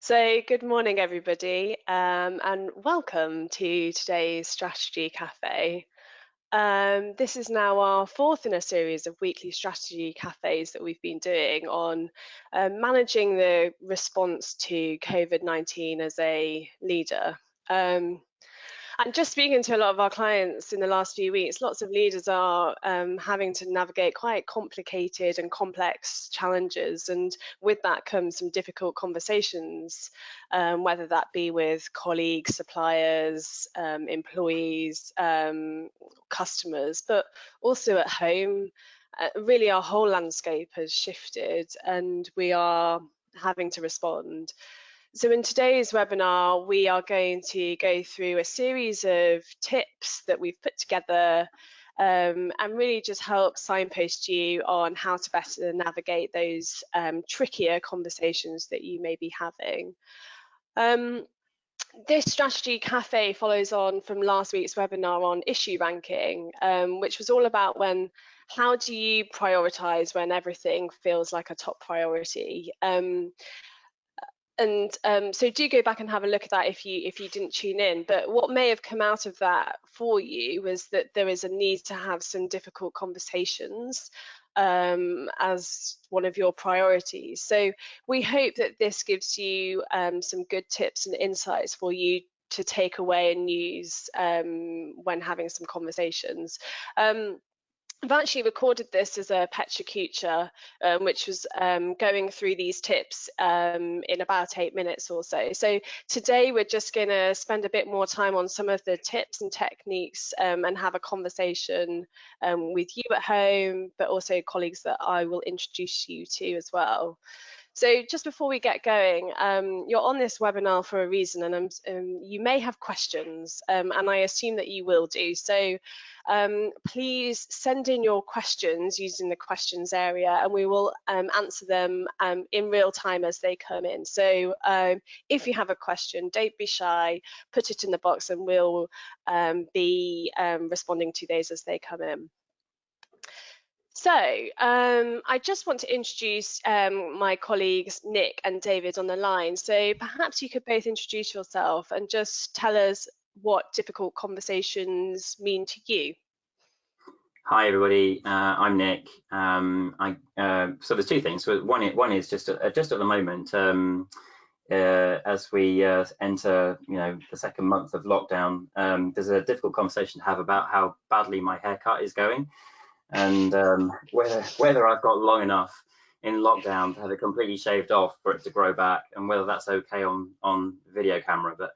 So, good morning, everybody, and welcome to today's Strategy Café. This is now our fourth in a series of weekly strategy cafes that we've been doing on managing the response to COVID-19 as a leader. And just speaking to a lot of our clients in the last few weeks, lots of leaders are having to navigate quite complicated and complex challenges. And with that comes some difficult conversations, whether that be with colleagues, suppliers, employees, customers, but also at home. Really, our whole landscape has shifted and we are having to respond. So in today's webinar, we are going to go through a series of tips that we've put together and really just help signpost you on how to better navigate those trickier conversations that you may be having. This strategy cafe follows on from last week's webinar on issue ranking, which was all about how do you prioritize when everything feels like a top priority. So do go back and have a look at that if you didn't tune in. But what may have come out of that for you was that there is a need to have some difficult conversations as one of your priorities. So we hope that this gives you some good tips and insights for you to take away and use when having some conversations. I've actually recorded this as a Petra Kucha, which was going through these tips in about 8 minutes or so. So today we're just going to spend a bit more time on some of the tips and techniques and have a conversation with you at home, but also colleagues that I will introduce you to as well. So just before we get going, you're on this webinar for a reason, and you may have questions, and I assume that you will do. So please send in your questions using the questions area, and we will answer them in real time as they come in. So if you have a question, don't be shy, put it in the box, and we'll be responding to those as they come in. So I just want to introduce my colleagues Nick and David on the line. So perhaps you could both introduce yourself and just tell us what difficult conversations mean to you. Hi everybody, I'm Nick. So there's two things. So one is just at the moment, as we enter, the second month of lockdown, there's a difficult conversation to have about how badly my haircut is going, and whether I've got long enough in lockdown to have it completely shaved off for it to grow back, and whether that's okay on video camera. But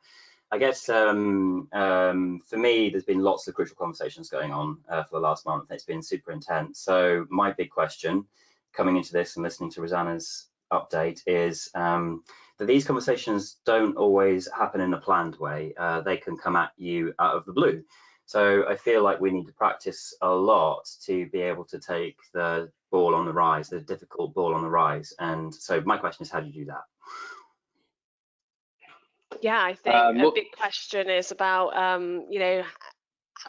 I guess for me, there's been lots of crucial conversations going on for the last month. It's been super intense. So my big question coming into this and listening to Rosanna's update is that these conversations don't always happen in a planned way. They can come at you out of the blue. So I feel like we need to practice a lot to be able to take the ball on the rise, the difficult ball on the rise. And so my question is, how do you do that? Yeah, I think a big question is about,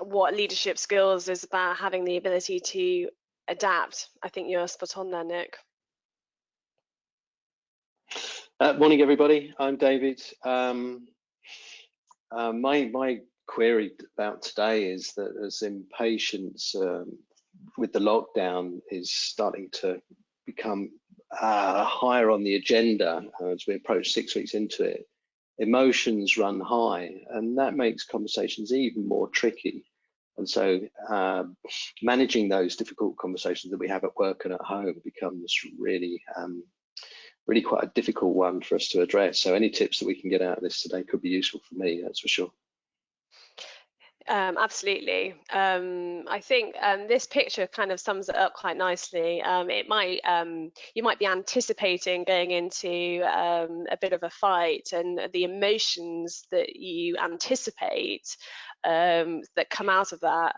what leadership skills is about having the ability to adapt. I think you're spot on there, Nick. Morning, everybody. I'm David. My query about today is that as impatience with the lockdown is starting to become higher on the agenda as we approach 6 weeks into it, emotions run high, and that makes conversations even more tricky. And so managing those difficult conversations that we have at work and at home becomes really quite a difficult one for us to address. So any tips that we can get out of this today could be useful for me, that's for sure. Absolutely. I think this picture kind of sums it up quite nicely. You might be anticipating going into a bit of a fight, and the emotions that you anticipate that come out of that,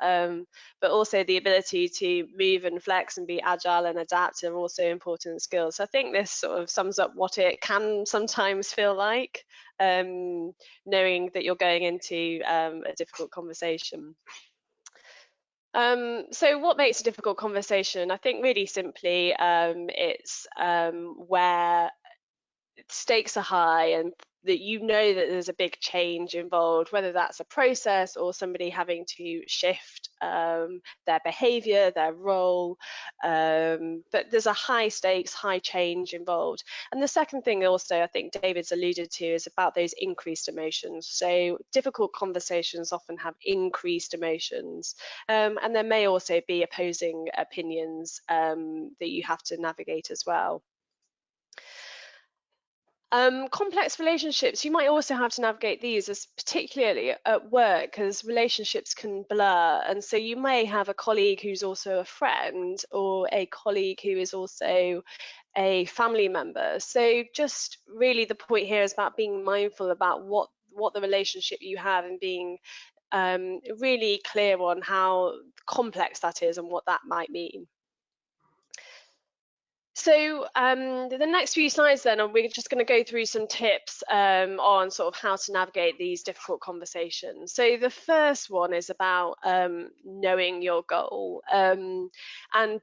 but also the ability to move and flex and be agile and adapt are also important skills. So I think this sort of sums up what it can sometimes feel like, knowing that you're going into a difficult conversation. So what makes a difficult conversation? I think really simply it's where stakes are high and that you know that there's a big change involved, whether that's a process or somebody having to shift their behavior, their role, but there's a high stakes, high change involved. And the second thing also I think David's alluded to is about those increased emotions. So difficult conversations often have increased emotions, and there may also be opposing opinions that you have to navigate as well. Complex relationships, you might also have to navigate these, as particularly at work, because relationships can blur. And so you may have a colleague who's also a friend, or a colleague who is also a family member. So just really the point here is about being mindful about what the relationship you have, and being really clear on how complex that is and what that might mean. So the next few slides then, we're just going to go through some tips on sort of how to navigate these difficult conversations. So the first one is about knowing your goal. And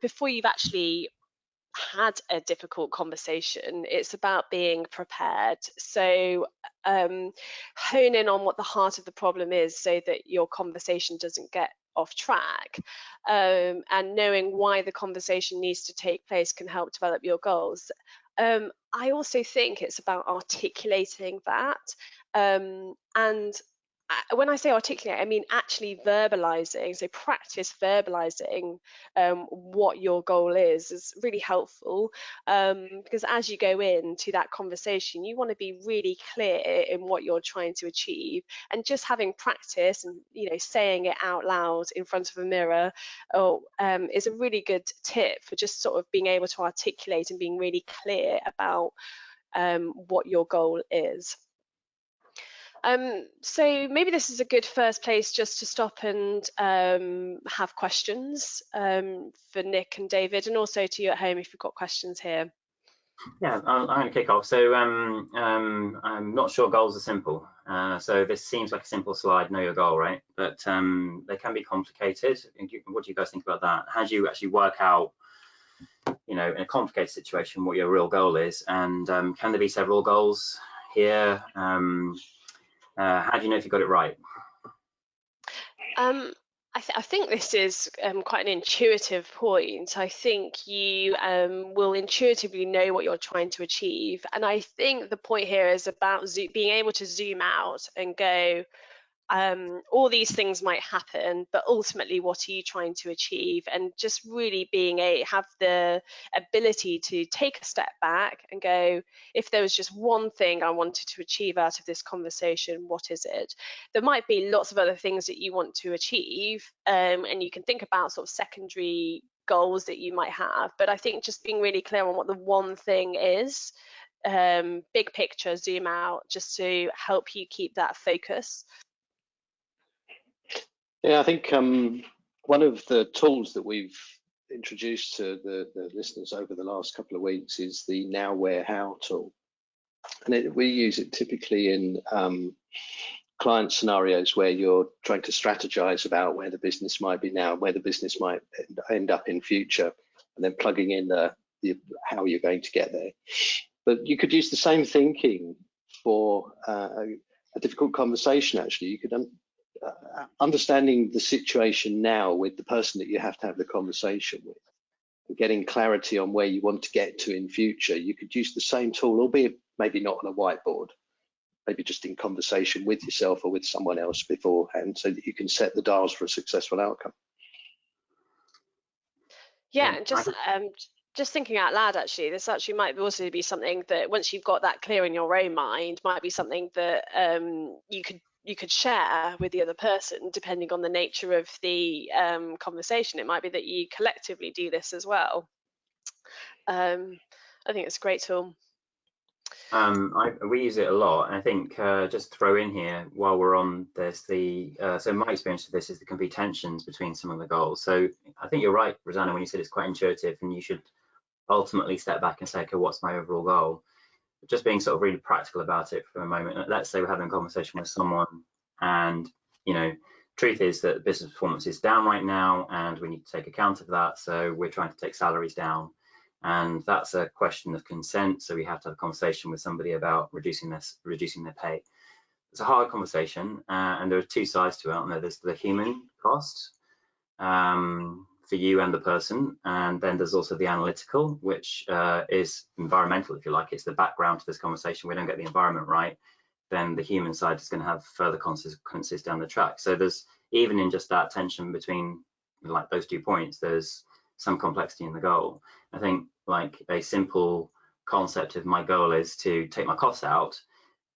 before you've actually had a difficult conversation, it's about being prepared. So hone in on what the heart of the problem is, so that your conversation doesn't get off track, and knowing why the conversation needs to take place can help develop your goals. I also think it's about articulating that, and when I say articulate, I mean actually verbalizing. So practice verbalizing what your goal is really helpful, because as you go into that conversation, you want to be really clear in what you're trying to achieve. And just having practice and saying it out loud in front of a mirror is a really good tip for just sort of being able to articulate and being really clear about what your goal is. So maybe this is a good first place just to stop and have questions for Nick and David, and also to you at home if you've got questions here. Yeah, I'm going to kick off. So I'm not sure goals are simple. So this seems like a simple slide, know your goal, right? But they can be complicated. What do you guys think about that? How do you actually work out, in a complicated situation, what your real goal is? And can there be several goals here? How do you know if you got it right? I think this is quite an intuitive point. I think you will intuitively know what you're trying to achieve. And I think the point here is about being able to zoom out and go, all these things might happen, but ultimately, what are you trying to achieve? And just really have the ability to take a step back and go, if there was just one thing I wanted to achieve out of this conversation, what is it? There might be lots of other things that you want to achieve, and you can think about sort of secondary goals that you might have. But I think just being really clear on what the one thing is, big picture, zoom out, just to help you keep that focus. Yeah, I think one of the tools that we've introduced to the listeners over the last couple of weeks is the now, where, how tool. And we use it typically in client scenarios where you're trying to strategize about where the business might be now, where the business might end up in future, and then plugging in the how you're going to get there. But you could use the same thinking for a difficult conversation. Actually, you could understanding the situation now with the person that you have to have the conversation with, and getting clarity on where you want to get to in future. You could use the same tool, albeit maybe not on a whiteboard, maybe just in conversation with yourself or with someone else beforehand, so that you can set the dials for a successful outcome. Yeah, and just thinking out loud, actually, this actually might also be something that once you've got that clear in your own mind, might be something that you could share with the other person, depending on the nature of the conversation. It might be that you collectively do this as well. I think it's a great tool. We use it a lot, and I think just to throw in here while we're on this, so my experience with this is there can be tensions between some of the goals. So I think you're right, Rosanna, when you said it's quite intuitive, and you should ultimately step back and say, okay, what's my overall goal? Just being sort of really practical about it for a moment. Let's say we're having a conversation with someone, and truth is that business performance is down right now, and we need to take account of that. So we're trying to take salaries down. and that's a question of consent. So we have to have a conversation with somebody about reducing their pay. It's a hard conversation, and there are two sides to it, aren't there? There's the human cost for you and the person, and then there's also the analytical, which is environmental, if you like. It's the background to this conversation. We don't get the environment right, then the human side is going to have further consequences down the track. So there's, even in just that tension between like those 2 points, there's some complexity in the goal. I think like a simple concept of my goal is to take my costs out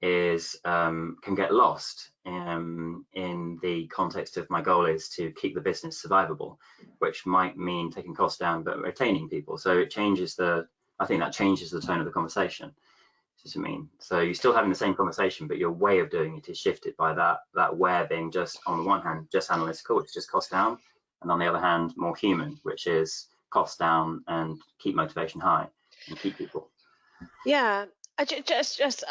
is can get lost in the context of my goal is to keep the business survivable, which might mean taking costs down but retaining people. So it changes I think that changes the tone of the conversation. What I mean, so you're still having the same conversation, but your way of doing it is shifted by that where being just, on the one hand, just analytical, which is just cost down, and on the other hand, more human, which is cost down and keep motivation high and keep people. Yeah, just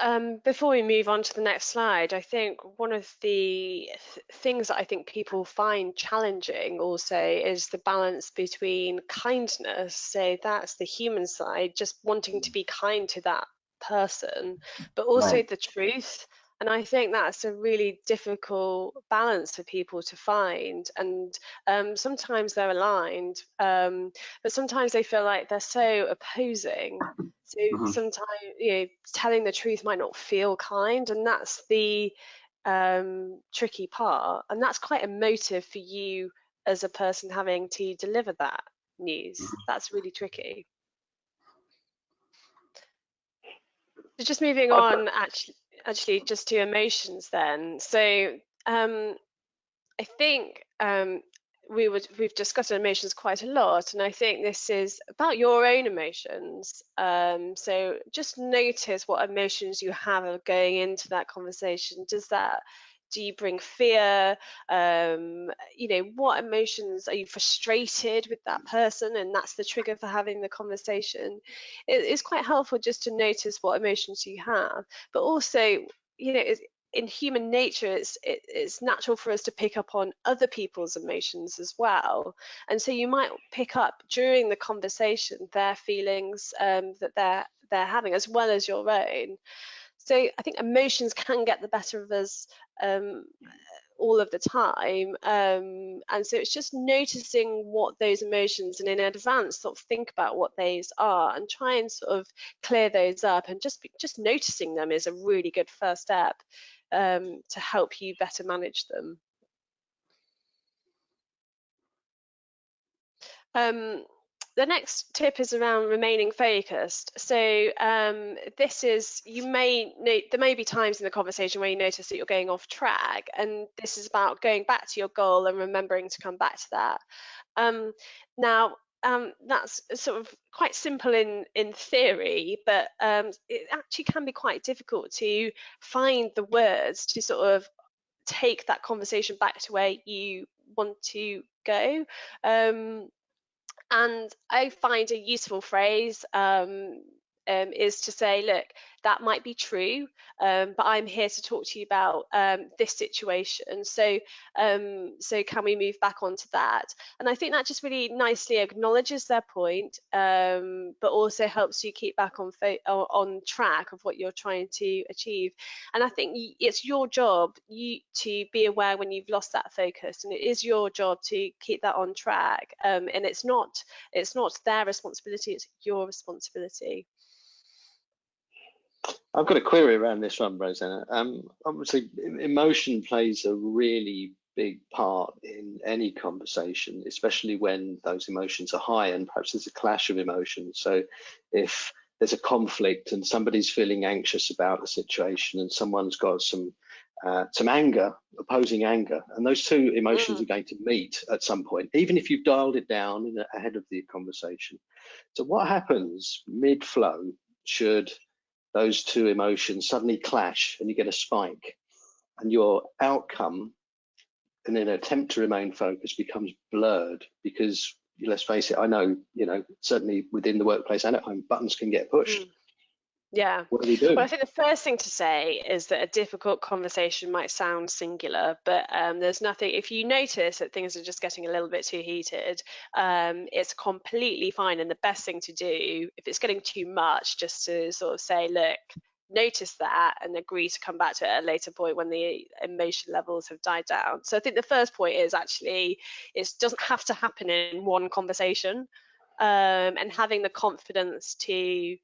before we move on to the next slide, I think one of the things that I think people find challenging also is the balance between kindness, so that's the human side, just wanting to be kind to that person, but also Right. the truth. And I think that's a really difficult balance for people to find. And sometimes they're aligned, but sometimes they feel like they're so opposing. So sometimes, telling the truth might not feel kind, and that's the tricky part. And that's quite emotive for you as a person having to deliver that news. That's really tricky. So just moving on, actually, just to emotions then. So I think we've discussed emotions quite a lot, and I think this is about your own emotions. So just notice what emotions you have going into that conversation. Do you bring fear? What emotions are you frustrated with that person, and that's the trigger for having the conversation. It's quite helpful just to notice what emotions you have, but also, in human nature, it's natural for us to pick up on other people's emotions as well, and so you might pick up during the conversation their feelings that they're having, as well as your own. So I think emotions can get the better of us all of the time, and so it's just noticing what those emotions, and in advance sort of think about what those are and try and sort of clear those up, and just noticing them is a really good first step to help you better manage them. The next tip is around remaining focused. So this is, there may be times in the conversation where you notice that you're going off track, and this is about going back to your goal and remembering to come back to that. That's sort of quite simple in theory, but it actually can be quite difficult to find the words to sort of take that conversation back to where you want to go. And I find a useful phrase is to say, look, that might be true, but I'm here to talk to you about this situation. So can we move back onto that? And I think that just really nicely acknowledges their point, but also helps you keep back on track of what you're trying to achieve. And I think it's your job to be aware when you've lost that focus, and it is your job to keep that on track. And it's not their responsibility, it's your responsibility. I've got a query around this one, Rosanna. Obviously, emotion plays a really big part in any conversation, especially when those emotions are high and perhaps there's a clash of emotions. So if there's a conflict and somebody's feeling anxious about the situation and someone's got some anger, opposing anger, and those two emotions are going to meet at some point, even if you've dialed it down ahead of the conversation. So what happens mid-flow should those two emotions suddenly clash and you get a spike, and your outcome in an attempt to remain focused becomes blurred? Because let's face it, I know, certainly within the workplace and at home, buttons can get pushed. Yeah. What do we do? Well, I think the first thing to say is that a difficult conversation might sound singular, but there's nothing, if you notice that things are just getting a little bit too heated, it's completely fine. And the best thing to do, if it's getting too much, just to sort of say, look, notice that and agree to come back to it at a later point when the emotion levels have died down. So I think the first point is actually, it doesn't have to happen in one conversation, and having the confidence to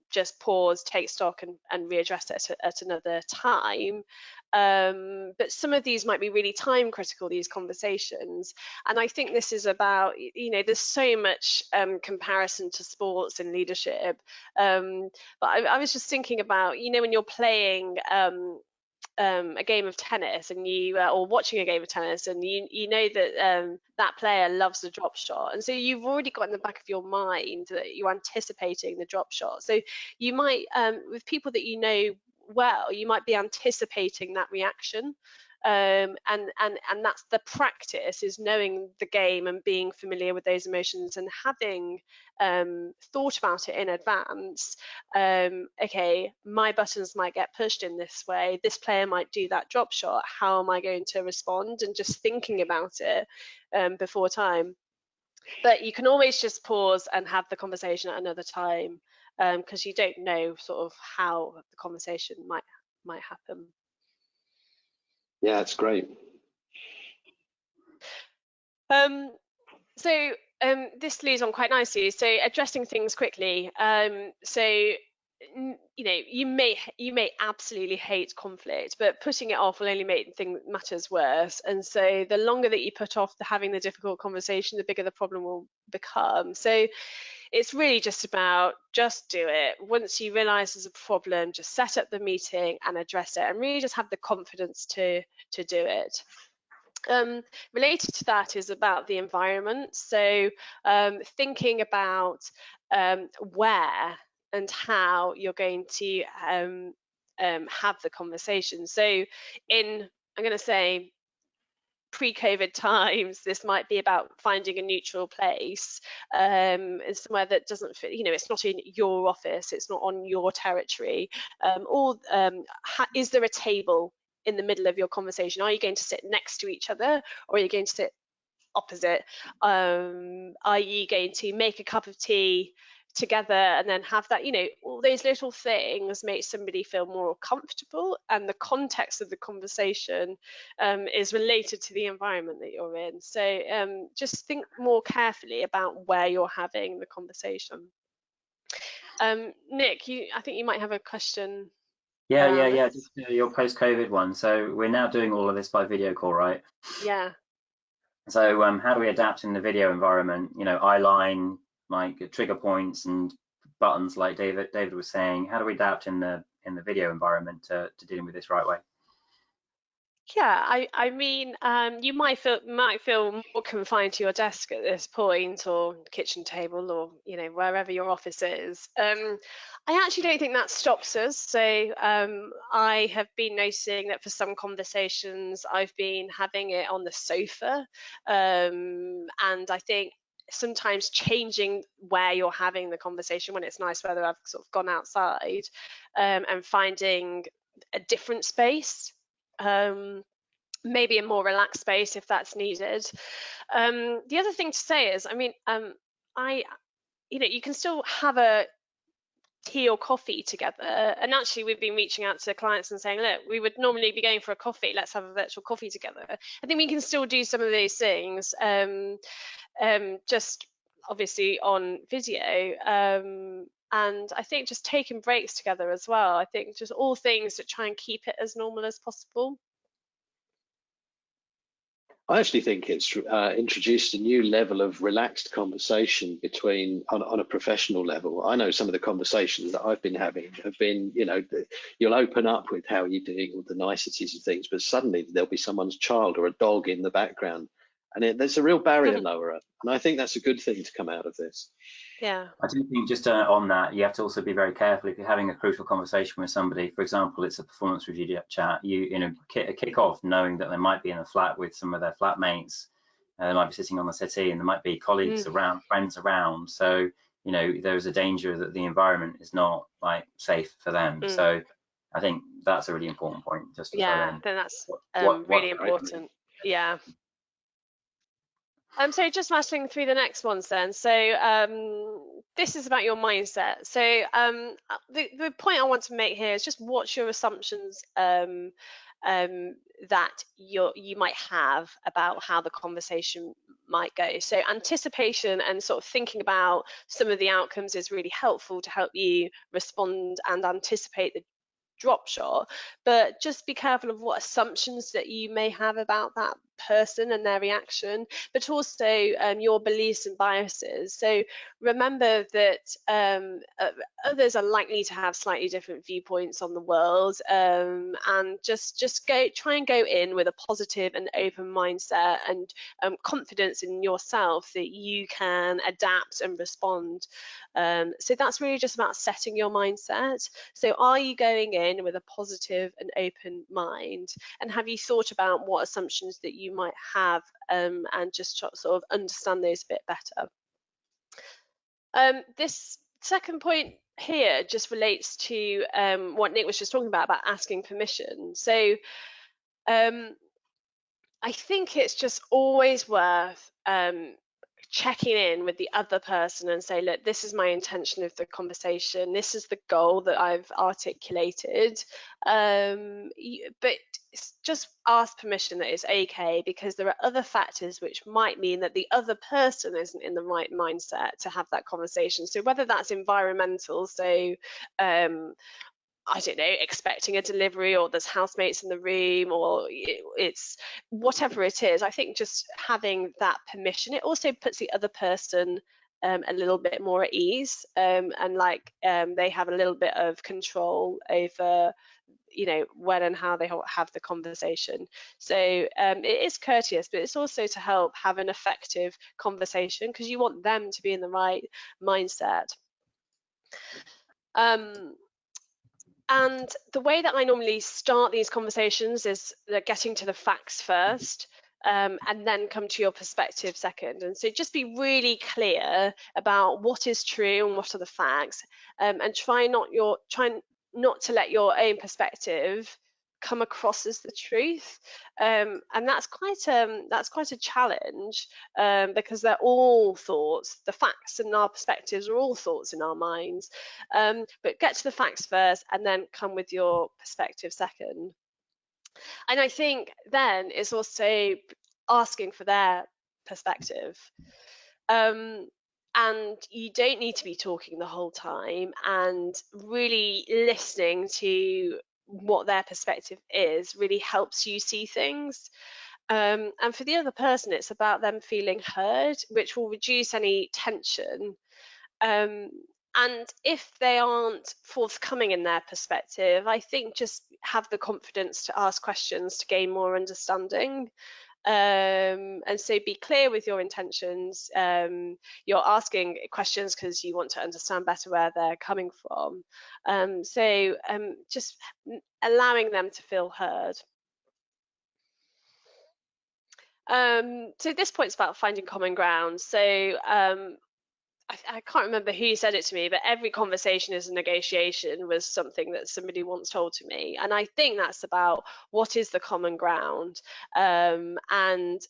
just pause, take stock, and readdress it at another time. But some of these might be really time critical, these conversations. And I think this is about, there's so much comparison to sports and leadership. But I was just thinking about, when you're playing a game of tennis, and you or watching a game of tennis, and you know that that player loves the drop shot, and so you've already got in the back of your mind that you're anticipating the drop shot. So you might, with people that you know well, you might be anticipating that reaction. And that's the practice, is knowing the game and being familiar with those emotions, and having thought about it in advance. Okay, my buttons might get pushed in this way, this player might do that drop shot, how am I going to respond? And just thinking about it before time. But you can always just pause and have the conversation at another time, because you don't know sort of how the conversation might happen. Yeah, that's great. So this leads on quite nicely. So addressing things quickly. You may absolutely hate conflict, but putting it off will only make matters worse. And so the longer that you put off having the difficult conversation, the bigger the problem will become. So it's really just about, just do it. Once you realize there's a problem, just set up the meeting and address it, and really just have the confidence to do it. Related to that is about the environment. So thinking about where and how you're going to have the conversation. So I'm going to say, pre-COVID times, this might be about finding a neutral place, and somewhere that doesn't fit, it's not in your office, it's not on your territory, is there a table in the middle of your conversation? Are you going to sit next to each other, or are you going to sit opposite? Are you going to make a cup of tea together and then have that? All those little things make somebody feel more comfortable, and the context of the conversation is related to the environment that you're in. So just think more carefully about where you're having the conversation. Nick, I think you might have a question. Yeah. Just your post-COVID one. So we're now doing all of this by video call, right? Yeah. So how do we adapt in the video environment? Eye line, like trigger points and buttons, like David was saying. How do we adapt in the video environment to dealing with this right way? Yeah, I mean, you might feel more confined to your desk at this point, or kitchen table, or wherever your office is. I actually don't think that stops us. So I have been noticing that for some conversations, I've been having it on the sofa, and I think sometimes changing where you're having the conversation when it's nice weather. I've sort of gone outside, and finding a different space. Maybe a more relaxed space if that's needed. The other thing to say is, I mean, you can still have a tea or coffee together, and actually we've been reaching out to clients and saying, look, we would normally be going for a coffee, let's have a virtual coffee together. I think we can still do some of those things, just obviously on video. And I think just taking breaks together as well. I think just all things that try and keep it as normal as possible. I actually think it's introduced a new level of relaxed conversation on a professional level. I know some of the conversations that I've been having have been, you'll open up with how you're doing, all the niceties of things, but suddenly there'll be someone's child or a dog in the background, and there's a real barrier lower. And I think that's a good thing to come out of this. Yeah. I do think just on that, you have to also be very careful if you're having a crucial conversation with somebody. For example, it's a performance review chat. Kick off knowing that they might be in a flat with some of their flatmates. They might be sitting on the settee, and there might be colleagues around, friends around. So you know, there is a danger that the environment is not like safe for them. So I think that's a really important point just to throw in. Then that's what really important. Yeah. So just mashing through the next ones then. So this is about your mindset. So the point I want to make here is just what's your assumptions that you might have about how the conversation might go. So anticipation and sort of thinking about some of the outcomes is really helpful to help you respond and anticipate the drop shot, but just be careful of what assumptions that you may have about that person and their reaction, but also your beliefs and biases. So remember that others are likely to have slightly different viewpoints on the world, and just try and go in with a positive and open mindset and confidence in yourself that you can adapt and respond. So that's really just about setting your mindset. So are you going in with a positive and open mind, and have you thought about what assumptions that you might have, and just sort of understand those a bit better? This second point here just relates to what Nick was just talking about asking permission. So I think it's just always worth checking in with the other person and say, look, this is my intention of the conversation, this is the goal that I've articulated, but just ask permission that it's okay, because there are other factors which might mean that the other person isn't in the right mindset to have that conversation. So whether that's environmental, so I don't know, expecting a delivery, or there's housemates in the room, or it's whatever it is, I think just having that permission, it also puts the other person a little bit more at ease, and like they have a little bit of control over, you know, when and how they have the conversation. So it is courteous, but it's also to help have an effective conversation, because you want them to be in the right mindset. And the way that I normally start these conversations is getting to the facts first, and then come to your perspective second. And so just be really clear about what is true and what are the facts, and try not to let your own perspective come across as the truth, and that's quite a challenge, because they're all thoughts. The facts and our perspectives are all thoughts in our minds, but get to the facts first and then come with your perspective second. And I think then it's also asking for their perspective, and you don't need to be talking the whole time, and really listening to what their perspective is really helps you see things. And for the other person, it's about them feeling heard, which will reduce any tension. And if they aren't forthcoming in their perspective, I think just have the confidence to ask questions to gain more understanding. And so be clear with your intentions. You're asking questions because you want to understand better where they're coming from. So just allowing them to feel heard. So this point's about finding common ground. So I can't remember who said it to me, but every conversation is a negotiation was something that somebody once told to me. And I think that's about what is the common ground. And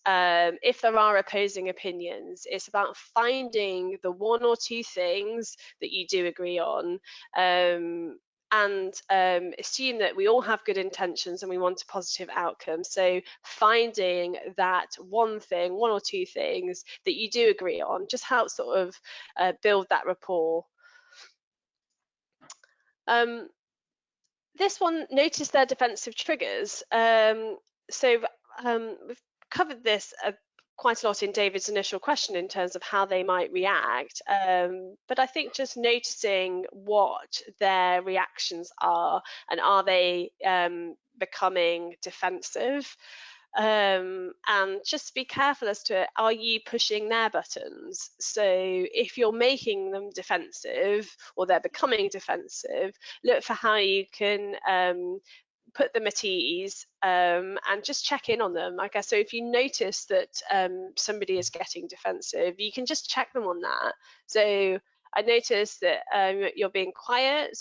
if there are opposing opinions, it's about finding the one or two things that you do agree on. And assume that we all have good intentions and we want a positive outcome. So finding that one or two things that you do agree on just helps sort of build that rapport. This one, notice their defensive triggers. So we've covered this quite a lot in David's initial question in terms of how they might react, but I think just noticing what their reactions are, and are they becoming defensive, and just be careful as to, are you pushing their buttons? So if you're making them defensive or they're becoming defensive, look for how you can put them at ease, and just check in on them, I guess. So if you notice that somebody is getting defensive, you can just check them on that. So I noticed that you're being quiet.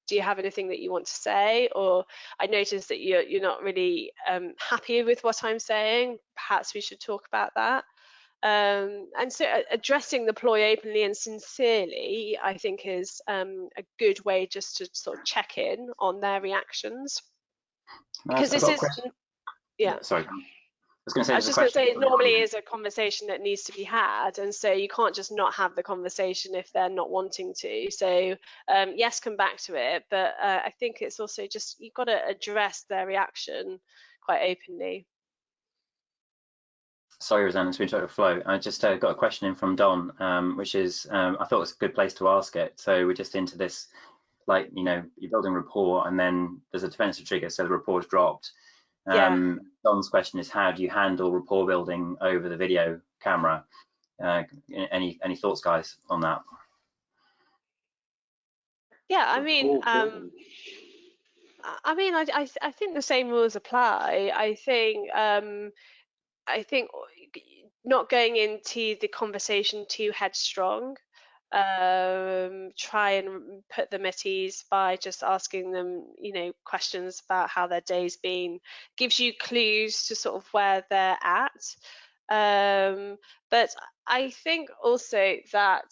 Do you have anything that you want to say? Or I noticed that you're not really happy with what I'm saying. Perhaps we should talk about that. And so addressing the ploy openly and sincerely, I think, is a good way just to sort of check in on their reactions. Because this is, yeah. Sorry. I was just going to say, it normally is a conversation that needs to be had, and so you can't just not have the conversation if they're not wanting to. So yes, come back to it, but I think it's also just, you've got to address their reaction quite openly. Sorry, Rosanna, to interrupt the flow. I just got a question in from Don, which is, I thought it was a good place to ask it. So we're just into this, like, you know, you're building rapport and then there's a defensive trigger, so the rapport is dropped. Don's question is, how do you handle rapport building over the video camera? Any thoughts, guys, on that? Yeah, I mean, I think the same rules apply. I think not going into the conversation too headstrong. Try and put them at ease by just asking them, you know, questions about how their day's been. Gives you clues to sort of where they're at. But I think also that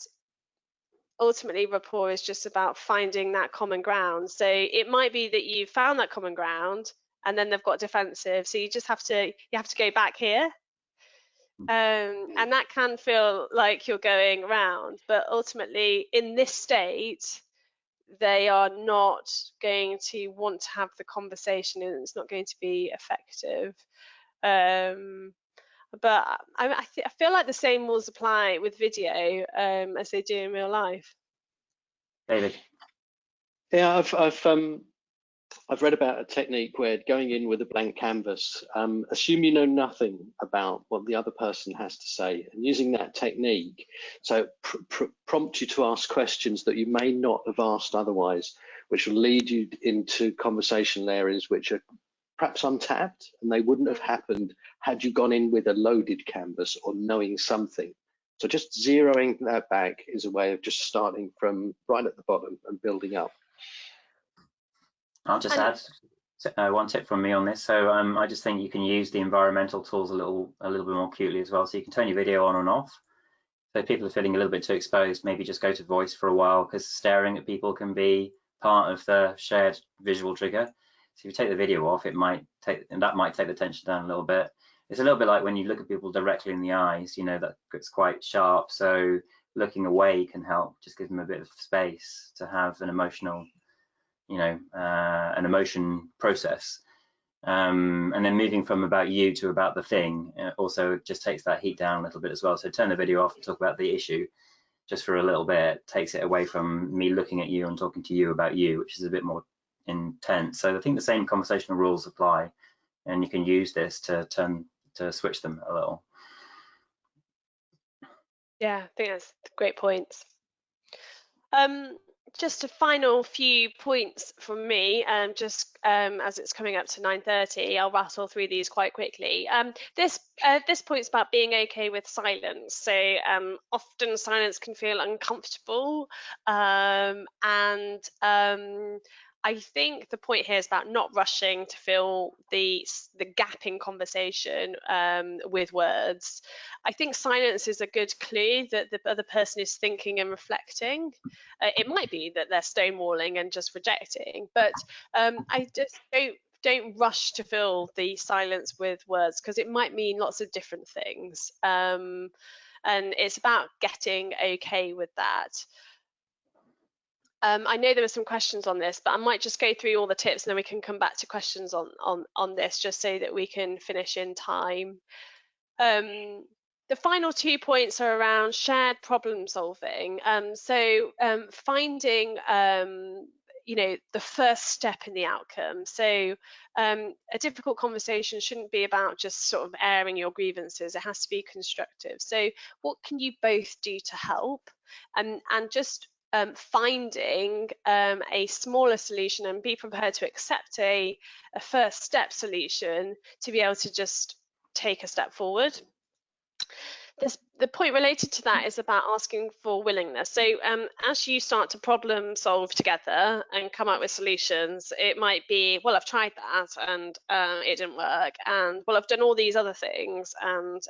ultimately rapport is just about finding that common ground. So it might be that you found that common ground and then they've got defensive, so you have to go back here. And that can feel like you're going around, but ultimately in this state they are not going to want to have the conversation and it's not going to be effective. But I feel like the same rules apply with video as they do in real life. David? Yeah, I've read about a technique where going in with a blank canvas, assume you know nothing about what the other person has to say, and using that technique, so prompt you to ask questions that you may not have asked otherwise, which will lead you into conversational areas which are perhaps untapped, and they wouldn't have happened had you gone in with a loaded canvas or knowing something. So just zeroing that back is a way of just starting from right at the bottom and building up. I'll just add one tip from me on this. So I just think you can use the environmental tools a little bit more cutely as well. So you can turn your video on and off. So if people are feeling a little bit too exposed, maybe just go to voice for a while, because staring at people can be part of the shared visual trigger. So if you take the video off, that might take the tension down a little bit. It's a little bit like when you look at people directly in the eyes, you know, that it's quite sharp. So looking away can help, just give them a bit of space to have an emotional, you know, an emotion process. And then moving from about you to about the thing also just takes that heat down a little bit as well. So turn the video off and talk about the issue just for a little bit, takes it away from me looking at you and talking to you about you, which is a bit more intense. So I think the same conversational rules apply, and you can use this to switch them a little. Yeah, I think that's great points. Just a final few points from me, just as it's coming up to 9:30, I'll rattle through these quite quickly. This point's about being okay with silence. So often silence can feel uncomfortable, and I think the point here is about not rushing to fill the gap in conversation with words. I think silence is a good clue that the other person is thinking and reflecting. It might be that they're stonewalling and just rejecting, but I just don't rush to fill the silence with words, because it might mean lots of different things. And it's about getting okay with that. I know there were some questions on this, but I might just go through all the tips and then we can come back to questions on this, just so that we can finish in time. The final 2 points are around shared problem solving. Finding you know, the first step in the outcome. So a difficult conversation shouldn't be about just sort of airing your grievances. It has to be constructive. So what can you both do to help? And just finding a smaller solution, and be prepared to accept a first step solution to be able to just take a step forward. The point related to that is about asking for willingness. So as you start to problem solve together and come up with solutions, it might be, well, I've tried that and it didn't work, and well, I've done all these other things, and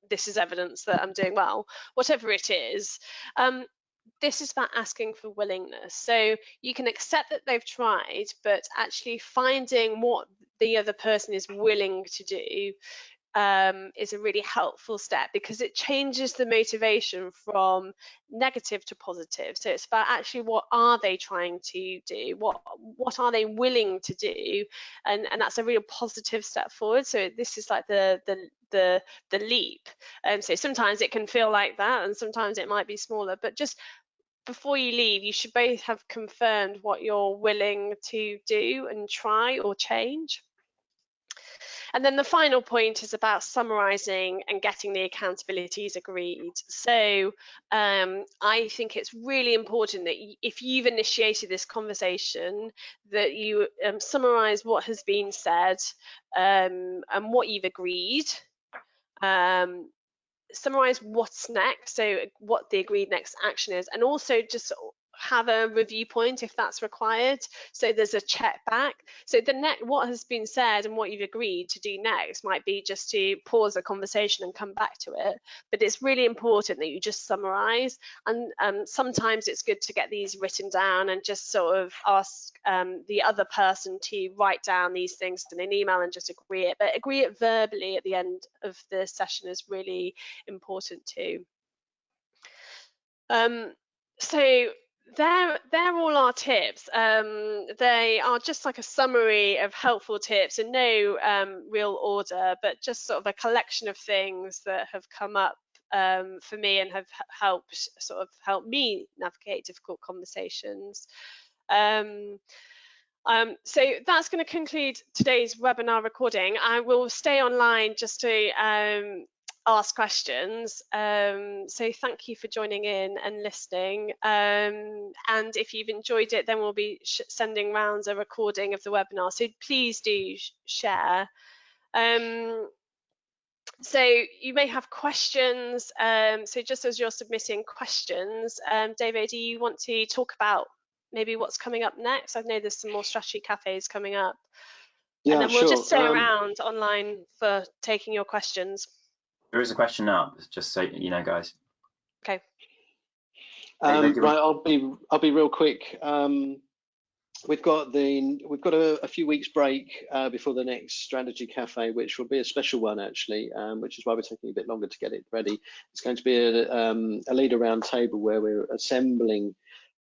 this is evidence that I'm doing well. Whatever it is, this is about asking for willingness. So you can accept that they've tried, but actually finding what the other person is willing to do is a really helpful step, because it changes the motivation from negative to positive. So it's about actually, what are they trying to do? What are they willing to do? And that's a real positive step forward. So this is like the leap. And so sometimes it can feel like that, and sometimes it might be smaller, but just before you leave, you should both have confirmed what you're willing to do and try or change. And then the final point is about summarising and getting the accountabilities agreed. So I think it's really important that if you've initiated this conversation, that you summarise what has been said and what you've agreed. Summarise what's next, so what the agreed next action is, and also just have a review point if that's required, so there's a check back. So what has been said and what you've agreed to do next might be just to pause the conversation and come back to it, but it's really important that you just summarize. And sometimes it's good to get these written down and just sort of ask the other person to write down these things in an email and just agree it, but agree it verbally at the end of the session is really important too. So they're all our tips. They are just like a summary of helpful tips, and no real order, but just sort of a collection of things that have come up for me and have helped me navigate difficult conversations. So that's going to conclude today's webinar recording. I will stay online just to ask questions. So thank you for joining in and listening. And if you've enjoyed it, then we'll be sending round a recording of the webinar. So please do share. So you may have questions. So just as you're submitting questions, David, do you want to talk about maybe what's coming up next? I know there's some more strategy cafes coming up. Yeah, and then we'll just stay around online for taking your questions. There is a question up, just so you know, guys. Okay. Right, I'll be real quick. We've got a few weeks break before the next Strategy Cafe, which will be a special one actually, which is why we're taking a bit longer to get it ready. It's going to be a leader round table where we're assembling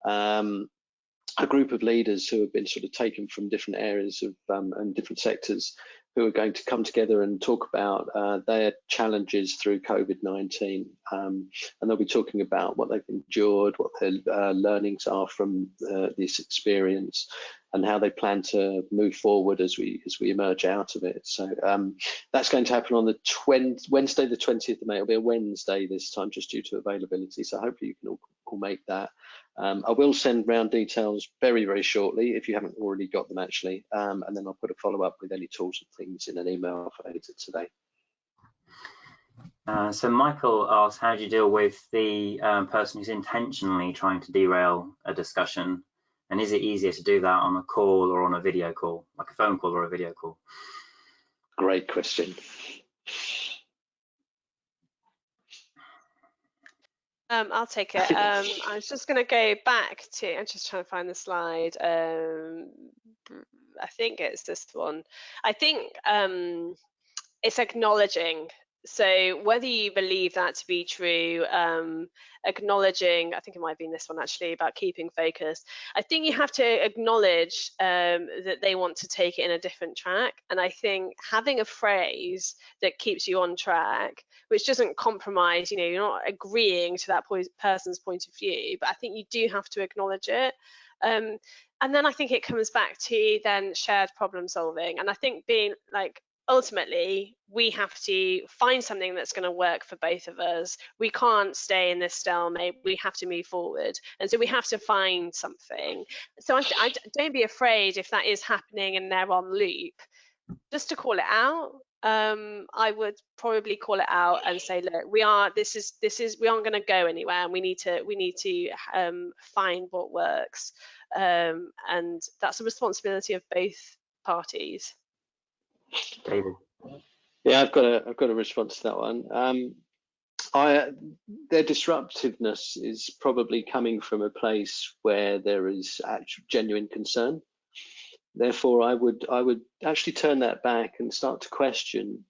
a group of leaders who have been sort of taken from different areas of and different sectors, who are going to come together and talk about their challenges through COVID-19. And they'll be talking about what they've endured, what their learnings are from this experience, and how they plan to move forward as we emerge out of it. So that's going to happen on the Wednesday, the 20th of May. It'll be a Wednesday this time, just due to availability. So hopefully you can all make that. I will send round details very, very shortly if you haven't already got them actually, and then I'll put a follow-up with any tools and things in an email for later today. So Michael asks, how do you deal with the person who's intentionally trying to derail a discussion, and is it easier to do that on a call or on a video call, like a phone call or a video call? Great question. I'll take it. I was just going to go back to, I'm just trying to find the slide. I think it's this one. I think it's acknowledging. So whether you believe that to be true, acknowledging, I think it might have been this one actually, about keeping focus. I think you have to acknowledge that they want to take it in a different track. And I think having a phrase that keeps you on track, which doesn't compromise, you know, you're not agreeing to that person's point of view, but I think you do have to acknowledge it. And then I think it comes back to then shared problem solving. And I think being like, ultimately, we have to find something that's going to work for both of us. We can't stay in this stalemate. We have to move forward. And so we have to find something. So I don't be afraid if that is happening and they're on loop, just to call it out I would probably call it out and say, look, we aren't going to go anywhere, and we need to find what works, and that's a responsibility of both parties. David. Yeah, I've got a response to that one. Their disruptiveness is probably coming from a place where there is genuine concern. Therefore, I would actually turn that back and start to question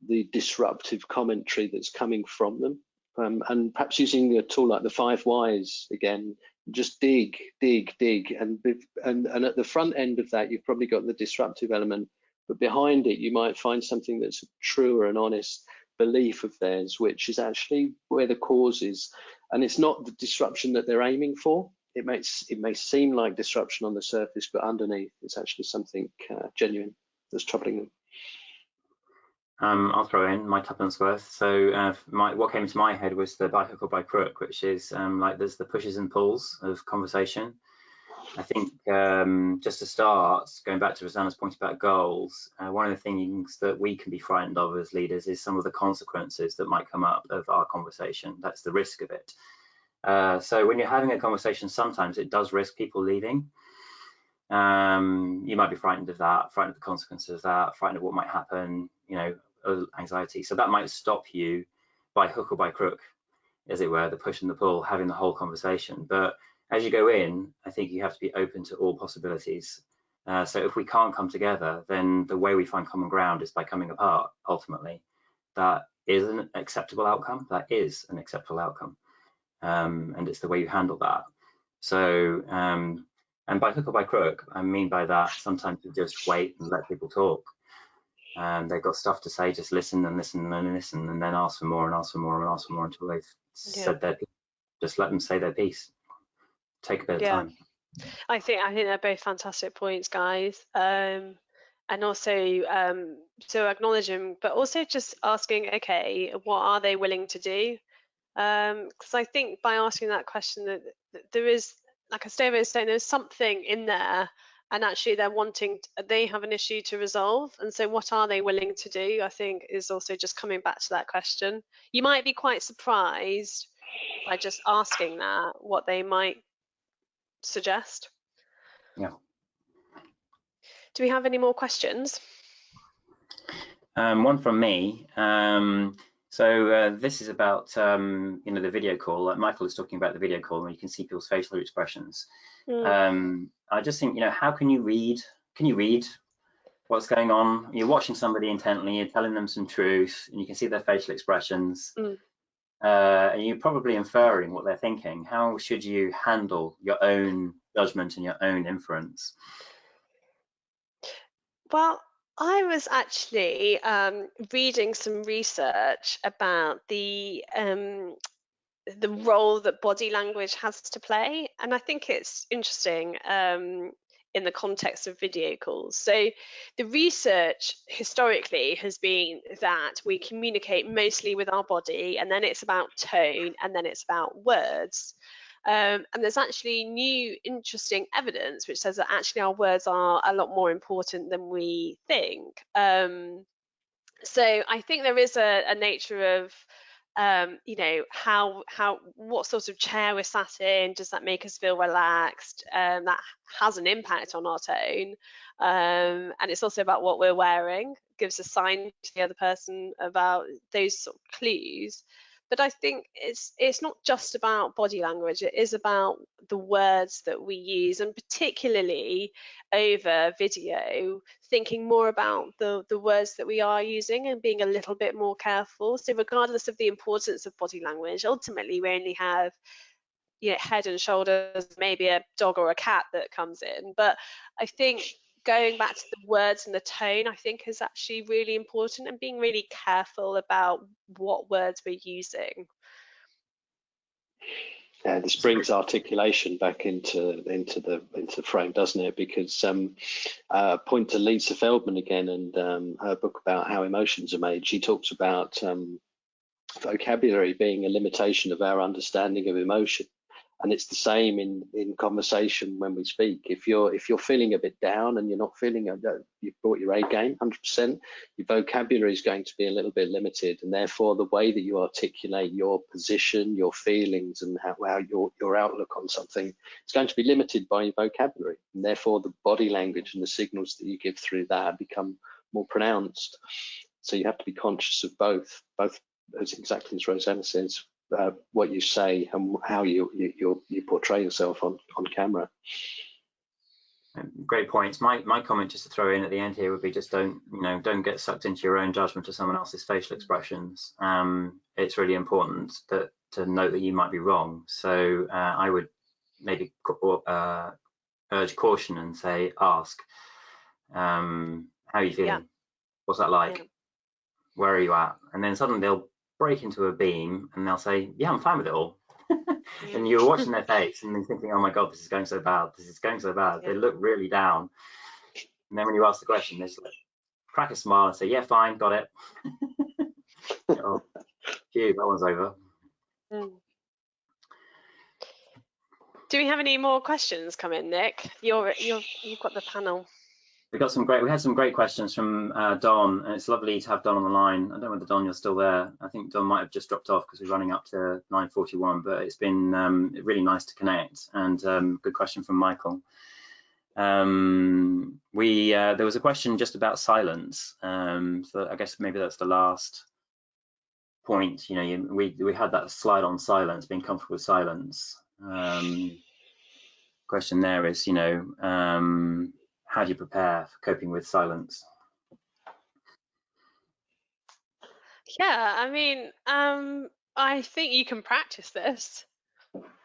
the disruptive commentary that's coming from them, and perhaps using a tool like the 5 whys again. Just dig, and at the front end of that, you've probably got the disruptive element, but behind it, you might find something that's a true or an honest belief of theirs, which is actually where the cause is, and it's not the disruption that they're aiming for. It may seem like disruption on the surface, but underneath, it's actually something genuine that's troubling them. I'll throw in my tuppence worth. So what came to my head was the by hook or by crook, which is like there's the pushes and pulls of conversation. I think just to start, going back to Rosanna's point about goals, one of the things that we can be frightened of as leaders is some of the consequences that might come up of our conversation. That's the risk of it. So when you're having a conversation, sometimes it does risk people leaving. You might be frightened of that, frightened of the consequences of that, frightened of what might happen, you know, anxiety. So that might stop you by hook or by crook, as it were, the push and the pull, having the whole conversation. But as you go in, I think you have to be open to all possibilities. So if we can't come together, then the way we find common ground is by coming apart, ultimately. That is an acceptable outcome. That is an acceptable outcome. And it's the way you handle that. So, and by hook or by crook, I mean by that, sometimes you just wait and let people talk. They've got stuff to say, just listen and listen and listen, and then ask for more and ask for more and ask for more until they've said their piece. Just let them say their piece. Take a bit of time. I think they're both fantastic points, guys. And also, so acknowledging, but also just asking, okay, what are they willing to do? Because I think by asking that question, that there is, like Esteva is saying, there's something in there, and actually they have an issue to resolve, and so what are they willing to do, I think, is also just coming back to that question. You might be quite surprised by just asking that what they might suggest. Yeah. Do we have any more questions? One from me. So this is about the video call. Like Michael was talking about the video call, and you can see people's facial expressions. I just think, how can you read what's going on? You're watching somebody intently, you're telling them some truth, and you can see their facial expressions, and you're probably inferring what they're thinking. How should you handle your own judgment and your own inference? Well, I was actually reading some research about the role that body language has to play, and I think it's interesting in the context of video calls. So the research historically has been that we communicate mostly with our body, and then it's about tone, and then it's about words. And there's actually new interesting evidence which says that actually our words are a lot more important than we think. So I think there is a nature of what sort of chair we're sat in, does that make us feel relaxed? That has an impact on our tone, and it's also about what we're wearing, gives a sign to the other person about those sort of clues. But I think it's not just about body language, it is about the words that we use, and particularly over video, thinking more about the words that we are using and being a little bit more careful. So regardless of the importance of body language, ultimately we only have head and shoulders, maybe a dog or a cat that comes in. But I think going back to the words and the tone, I think is actually really important, and being really careful about what words we're using. Yeah, this brings articulation back into the frame, doesn't it? Because point to Lisa Feldman again, and her book about how emotions are made. She talks about vocabulary being a limitation of our understanding of emotion. And it's the same in conversation when we speak. If you're feeling a bit down and you're not feeling, you've brought your A game 100%, your vocabulary is going to be a little bit limited, and therefore the way that you articulate your position, your feelings, and how your outlook on something is going to be limited by your vocabulary, and therefore the body language and the signals that you give through that become more pronounced. So you have to be conscious of both as exactly as Rosanna says. What you say and how you portray yourself on camera. Great points. My comment just to throw in at the end here would be just don't get sucked into your own judgment of someone else's facial expressions. It's really important to note that you might be wrong. So I would maybe urge caution and say, ask, how are you feeling? Yeah. What's that like? Yeah. Where are you at? And then suddenly they'll break into a beam and they'll say, yeah, I'm fine with it all. And you're watching their face and then thinking, oh my God, this is going so bad. This is going so bad. Yeah. They look really down. And then when you ask the question, they just like crack a smile and say, yeah, fine, got it. Oh, phew, that one's over. Do we have any more questions come in, Nick? You've got the panel. We had some great questions from Don, and it's lovely to have Don on the line. I don't know whether Don, you're still there. I think Don might have just dropped off because we're running up to 9:41, but it's been really nice to connect, and good question from Michael. There was a question just about silence, so I guess maybe that's the last point. We had that slide on silence, being comfortable with silence. Question there is, how do you prepare for coping with silence? Yeah, I mean, I think you can practice this.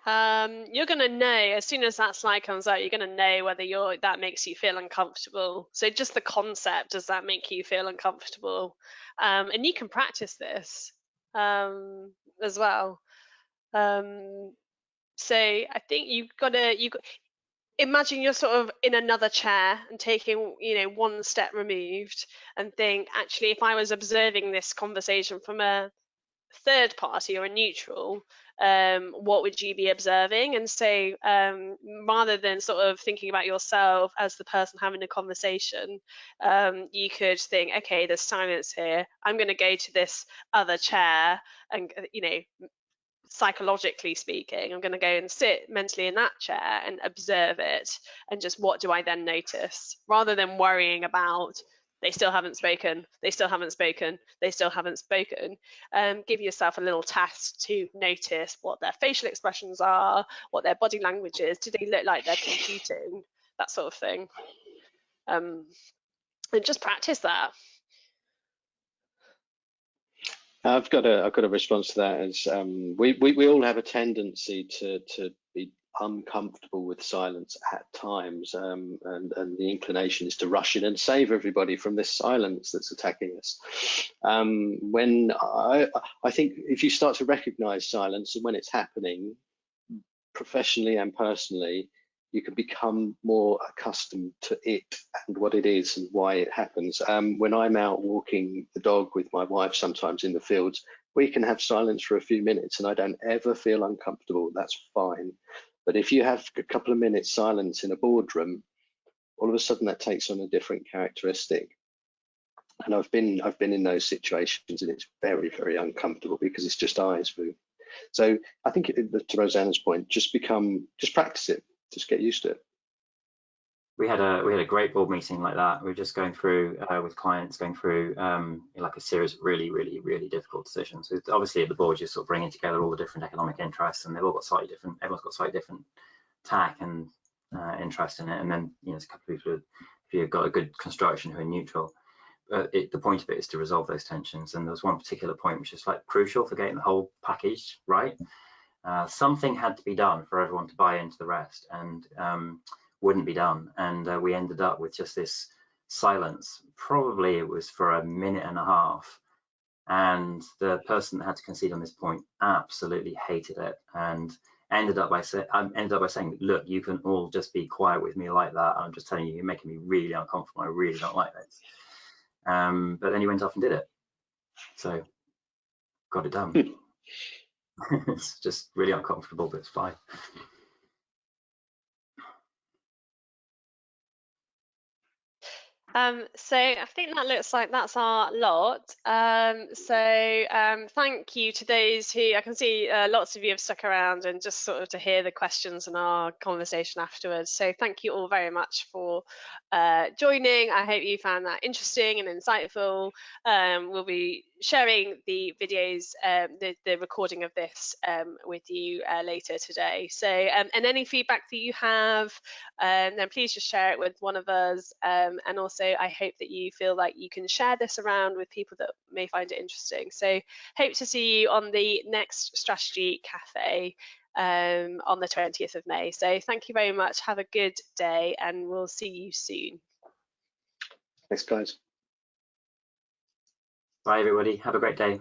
You're going to know as soon as that slide comes out, you're going to know whether that makes you feel uncomfortable. So just the concept, does that make you feel uncomfortable? And you can practice this as well. So I think you've got to imagine you're sort of in another chair and taking, one step removed, and think, actually, if I was observing this conversation from a third party or a neutral, what would you be observing? And so rather than sort of thinking about yourself as the person having the conversation, you could think, okay, there's silence here. I'm going to go to this other chair and, psychologically speaking, I'm going to go and sit mentally in that chair and observe it, and just what do I then notice, rather than worrying about they still haven't spoken, they still haven't spoken, they still haven't spoken. Give yourself a little task to notice what their facial expressions are, what their body language is, do they look like they're computing, that sort of thing, and just practice that. I've got a response to that. As we all have a tendency to be uncomfortable with silence at times, and the inclination is to rush in and save everybody from this silence that's attacking us. When I think if you start to recognize silence and when it's happening, professionally and personally, you can become more accustomed to it and what it is and why it happens. When I'm out walking the dog with my wife, sometimes in the fields, we can have silence for a few minutes and I don't ever feel uncomfortable. That's fine. But if you have a couple of minutes silence in a boardroom, all of a sudden that takes on a different characteristic. And I've been in those situations and it's very, very uncomfortable because it's just eyes moving. So I think to Rosanna's point, just practice it. Just get used to it. We had a great board meeting like that. We were just going through with clients, going through like a series of really, really, really difficult decisions. Obviously at the board, you're sort of bringing together all the different economic interests, and they've all got slightly different. Everyone's got slightly different tack and interest in it. And then there's a couple of people if you've got a good construction who are neutral. The point of it is to resolve those tensions. And there was one particular point which is like crucial for getting the whole package right. Something had to be done for everyone to buy into the rest, and wouldn't be done. And we ended up with just this silence. Probably it was for a minute and a half. And the person that had to concede on this point absolutely hated it, and ended up by saying, look, you can all just be quiet with me like that. I'm just telling you, you're making me really uncomfortable. I really don't like this. But then he went off and did it. So got it done. It's just really uncomfortable, but it's fine. So I think that looks like that's our lot. Thank you to those who, I can see lots of you have stuck around and just sort of to hear the questions and our conversation afterwards. So thank you all very much for joining. I hope you found that interesting and insightful. We'll be sharing the videos, the recording of this with you later today. So, and any feedback that you have, then please just share it with one of us. And also, I hope that you feel like you can share this around with people that may find it interesting. So, hope to see you on the next Strategy Cafe on the 20th of May. So, thank you very much. Have a good day, and we'll see you soon. Thanks, guys. Bye, everybody. Have a great day.